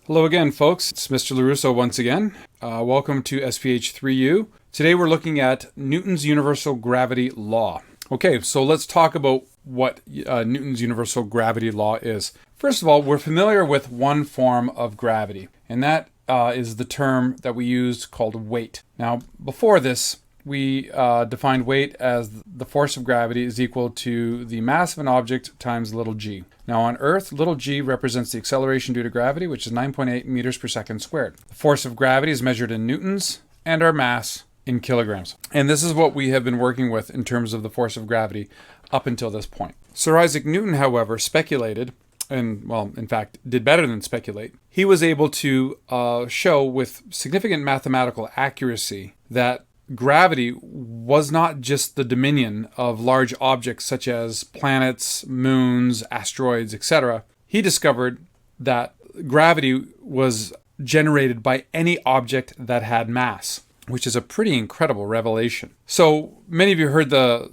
Hello again, folks. It's Mr. LaRusso once again. Welcome to SPH3U. Today we're looking at Newton's universal gravity law. Okay, so let's talk about what Newton's universal gravity law is. First of all, we're familiar with one form of gravity, and that is the term that we use called weight. Now, before this, we defined weight as the force of gravity is equal to the mass of an object times little g. Now on Earth, little g represents the acceleration due to gravity, which is 9.8 meters per second squared. The force of gravity is measured in newtons and our mass in kilograms. And this is what we have been working with in terms of the force of gravity up until this point. Sir Isaac Newton, however, speculated, and well, in fact, did better than speculate. He was able to show with significant mathematical accuracy that gravity was not just the dominion of large objects such as planets, moons, asteroids, etc. He discovered that gravity was generated by any object that had mass, which is a pretty incredible revelation. So many of you heard the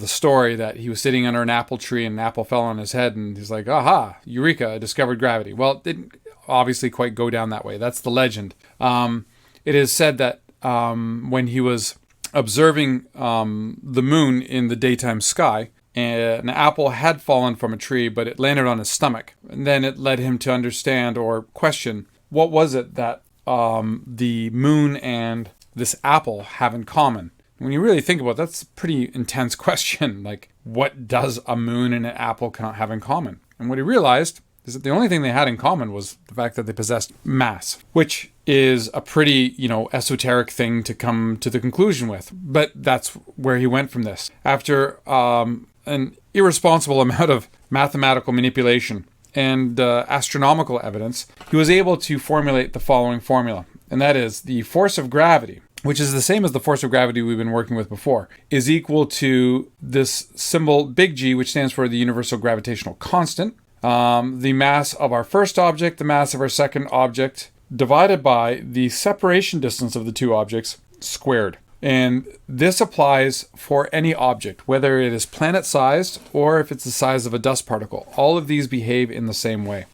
story that he was sitting under an apple tree and an apple fell on his head and he's like, aha, eureka, I discovered gravity. Well, it didn't obviously quite go down that way. That's the legend. It is said that when he was observing the moon in the daytime sky, an apple had fallen from a tree, but it landed on his stomach. And then it led him to understand or question, what was it that the moon and this apple have in common? When you really think about it, that's a pretty intense question. Like, what does a moon and an apple have in common? And what he realized is that the only thing they had in common was the fact that they possessed mass, which is a pretty, esoteric thing to come to the conclusion with. But that's where he went from this. After an irresponsible amount of mathematical manipulation and astronomical evidence, he was able to formulate the following formula. And that is the force of gravity, which is the same as the force of gravity we've been working with before, is equal to this symbol big G, which stands for the universal gravitational constant. The mass of our first object, the mass of our second object, divided by the separation distance of the two objects squared. And this applies for any object, whether it is planet-sized or if it's the size of a dust particle. All of these behave in the same way.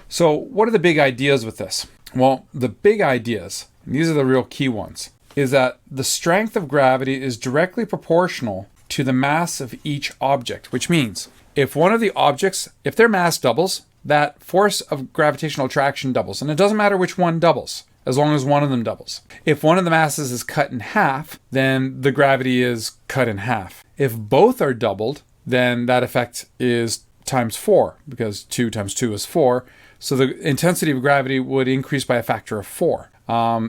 So what are the big ideas with this? Well, the big ideas, and these are the real key ones, is that the strength of gravity is directly proportional to the mass of each object, which means if one of the objects, if their mass doubles, that force of gravitational attraction doubles. And it doesn't matter which one doubles, as long as one of them doubles. If one of the masses is cut in half, then the gravity is cut in half. If both are doubled, then that effect is times 4, because 2 times 2 is 4. So the intensity of gravity would increase by a factor of 4.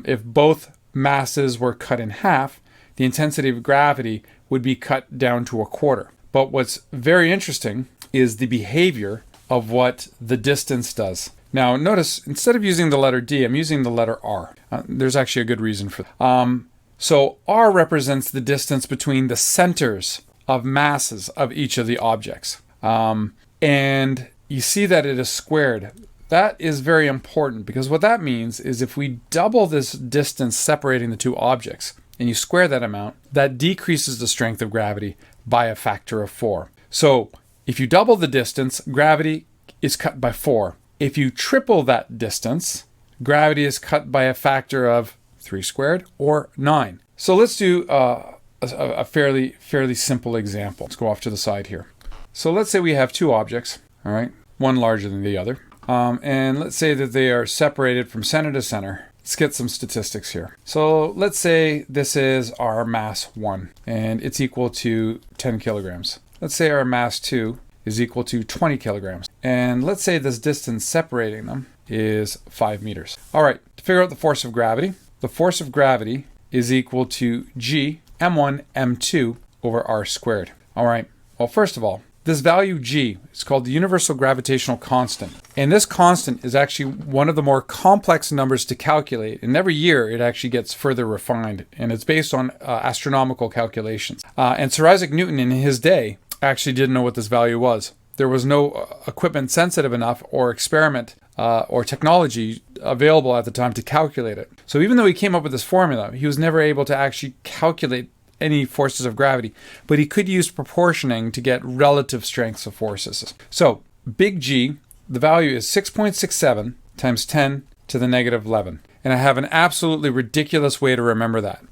If both masses were cut in half, the intensity of gravity would be cut down to a quarter. But what's very interesting is the behavior of what the distance does. Now, notice, instead of using the letter D, I'm using the letter R. There's actually a good reason for that. So R represents the distance between the centers of masses of each of the objects. And you see that it is squared. That is very important because what that means is if we double this distance separating the two objects and you square that amount, that decreases the strength of gravity by a factor of 4. So if you double the distance, gravity is cut by 4. If you triple that distance, gravity is cut by a factor of 3 squared or 9. So let's do a fairly simple example. Let's go off to the side here. So let's say we have two objects, all right, one larger than the other. And let's say that they are separated from center to center. Let's get some statistics here. So let's say this is our mass 1, and it's equal to 10 kilograms. Let's say our mass 2 is equal to 20 kilograms. And let's say this distance separating them is 5 meters. All right, to figure out the force of gravity is equal to G m1 m2 over r squared. All right, well, first of all, this value G is called the universal gravitational constant. And this constant is actually one of the more complex numbers to calculate. And every year it actually gets further refined. And it's based on astronomical calculations. And Sir Isaac Newton in his day actually didn't know what this value was. There was no equipment sensitive enough or experiment or technology available at the time to calculate it. So even though he came up with this formula, he was never able to actually calculate any forces of gravity, but he could use proportioning to get relative strengths of forces. So big G, the value is 6.67 times 10 to the negative 11. And I have an absolutely ridiculous way to remember that.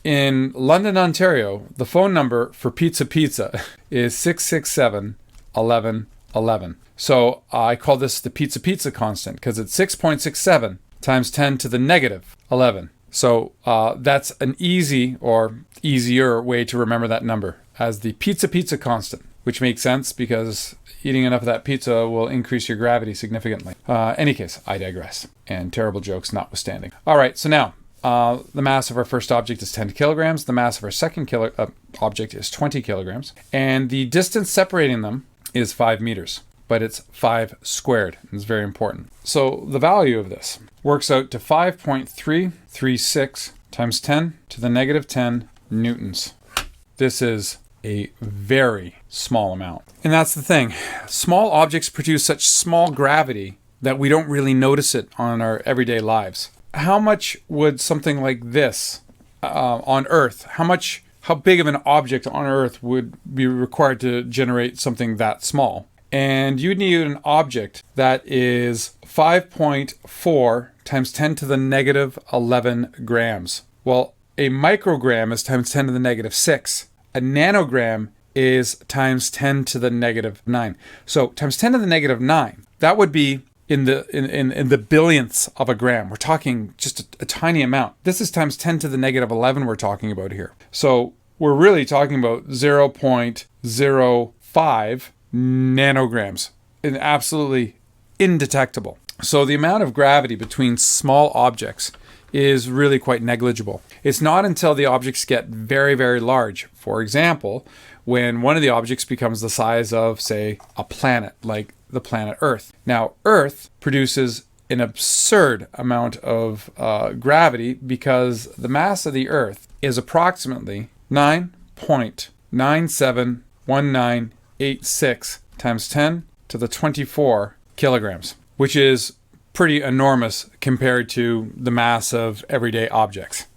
In London, Ontario, the phone number for Pizza is 667 11 11. So I call this the Pizza constant because it's 6.67 times 10 to the negative 11. So that's an easy or easier way to remember that number as the Pizza constant, which makes sense because eating enough of that pizza will increase your gravity significantly. Any case, I digress, and terrible jokes notwithstanding. All right, so now the mass of our first object is 10 kilograms. The mass of our second object is 20 kilograms. And the distance separating them is 5 meters. But it's 5 squared. It's very important. So the value of this works out to 5.336 times 10 to the negative 10 newtons. This is a very small amount. And that's the thing. Small objects produce such small gravity that we don't really notice it on our everyday lives. How much would something like this on Earth, how big of an object on Earth would be required to generate something that small? And you need an object that is 5.4 times 10 to the negative 11 grams. Well, a microgram is times 10 to the negative 6. A nanogram is times 10 to the negative 9. So times 10 to the negative 9, that would be in the billionths of a gram. We're talking just a tiny amount. This is times 10 to the negative 11 we're talking about here. So we're really talking about 0.05 nanograms, and absolutely indetectable. So the amount of gravity between small objects is really quite negligible. It's not until the objects get very, very large, for example, when one of the objects becomes the size of, say, a planet, like the planet Earth. Now, Earth produces an absurd amount of gravity because the mass of the Earth is approximately 9.971986 times 10 to the 24 kilograms, which is pretty enormous compared to the mass of everyday objects.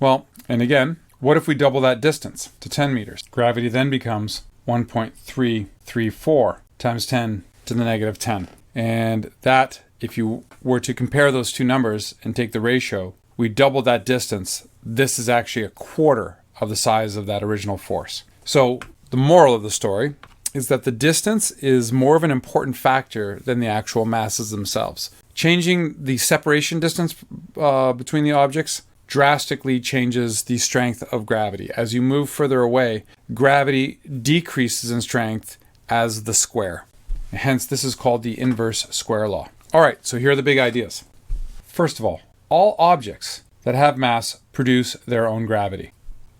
Well, and again, what if we double that distance to 10 meters? Gravity then becomes 1.334 times 10 to the negative 10. And that, if you were to compare those two numbers and take the ratio, we double that distance. This is actually a quarter of the size of that original force. So the moral of the story is that the distance is more of an important factor than the actual masses themselves. Changing the separation distance between the objects drastically changes the strength of gravity. As you move further away, gravity decreases in strength as the square. Hence, this is called the inverse square law. All right, so here are the big ideas. First of all objects that have mass produce their own gravity.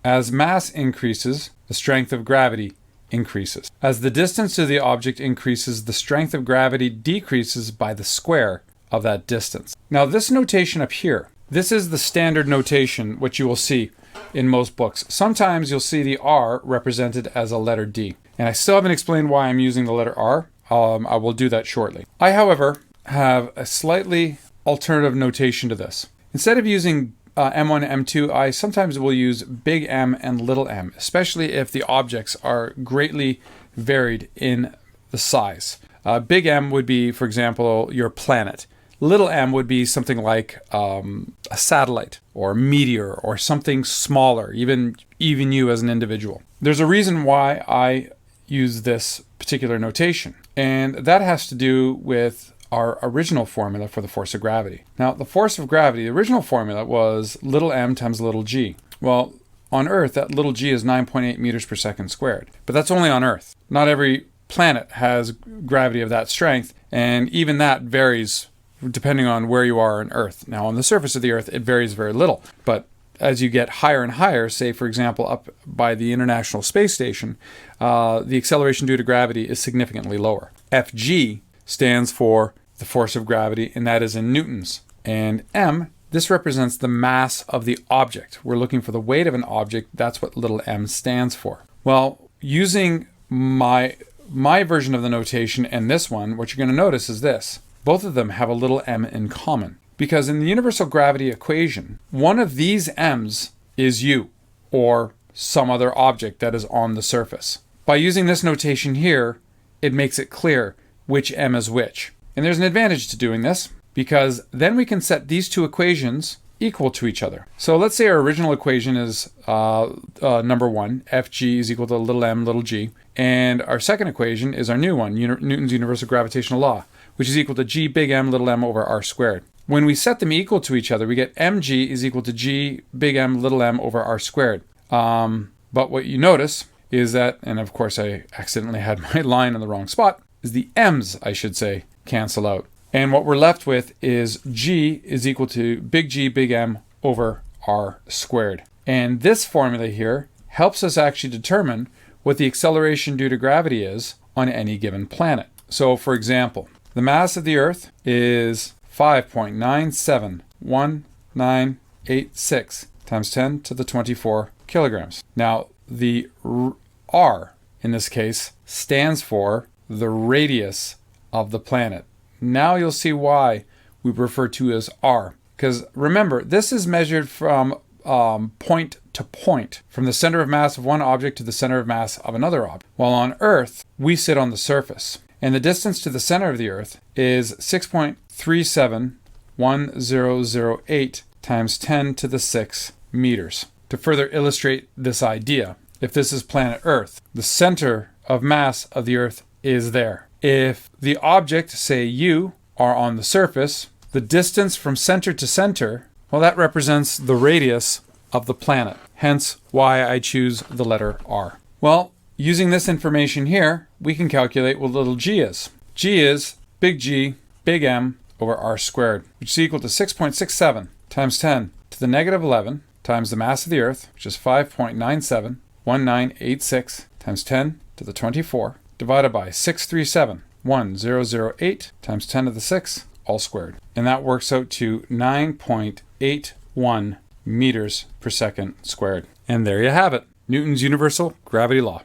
As mass increases, the strength of gravity increases. As the distance to the object increases, the strength of gravity decreases by the square of that distance. Now, this notation up here, this is the standard notation, which you will see in most books. Sometimes you'll see the R represented as a letter D. And I still haven't explained why I'm using the letter R. I will do that shortly. I, however, have a slightly alternative notation to this. Instead of using M1, M2, I sometimes will use big M and little m, especially if the objects are greatly varied in the size. Big M would be, for example, your planet. Little m would be something like a satellite or a meteor or something smaller, even you as an individual. There's a reason why I use this particular notation, and that has to do with our original formula for the force of gravity. Now, the force of gravity, the original formula was little m times little g. Well, on Earth, that little g is 9.8 meters per second squared. But that's only on Earth. Not every planet has gravity of that strength, and even that varies depending on where you are on Earth. Now, on the surface of the Earth, it varies very little. But as you get higher and higher, say, for example, up by the International Space Station, the acceleration due to gravity is significantly lower. Fg stands for the force of gravity, and that is in newtons. And m, this represents the mass of the object. We're looking for the weight of an object. That's what little m stands for. Well, using my version of the notation and this one, what you're going to notice is this. Both of them have a little m in common. Because in the universal gravity equation, one of these m's is u, or some other object that is on the surface. By using this notation here, it makes it clear which m is which. And there's an advantage to doing this. because then we can set these two equations equal to each other. So let's say our original equation is number 1, Fg is equal to little m, little g. And our second equation is our new one, Newton's universal gravitational law, which is equal to g big M little m over r squared. When we set them equal to each other, we get mg is equal to g big M little m over r squared. But what you notice is that, and of course I accidentally had my line in the wrong spot, is the m's, I should say, cancel out. And what we're left with is g is equal to big G big M over r squared. And this formula here helps us actually determine what the acceleration due to gravity is on any given planet. So for example, the mass of the Earth is 5.971986 times 10 to the 24 kilograms. Now the r in this case stands for the radius of the planet. Now you'll see why we refer to as r. Because remember, this is measured from point to point, from the center of mass of one object to the center of mass of another object. While on Earth, we sit on the surface. And the distance to the center of the Earth is 6.371008 times 10 to the 6 meters. To further illustrate this idea, if this is planet Earth, the center of mass of the Earth is there. If the object, say you, are on the surface, the distance from center to center, well, that represents the radius of the planet. Hence why I choose the letter r. Well, using this information here, we can calculate what little g is. G is big G, big M over r squared, which is equal to 6.67 times 10 to the negative 11 times the mass of the Earth, which is 5.971986 times 10 to the 24, divided by 6371008 times 10 to the 6, all squared. And that works out to 9.81 meters per second squared. And there you have it, Newton's universal gravity law.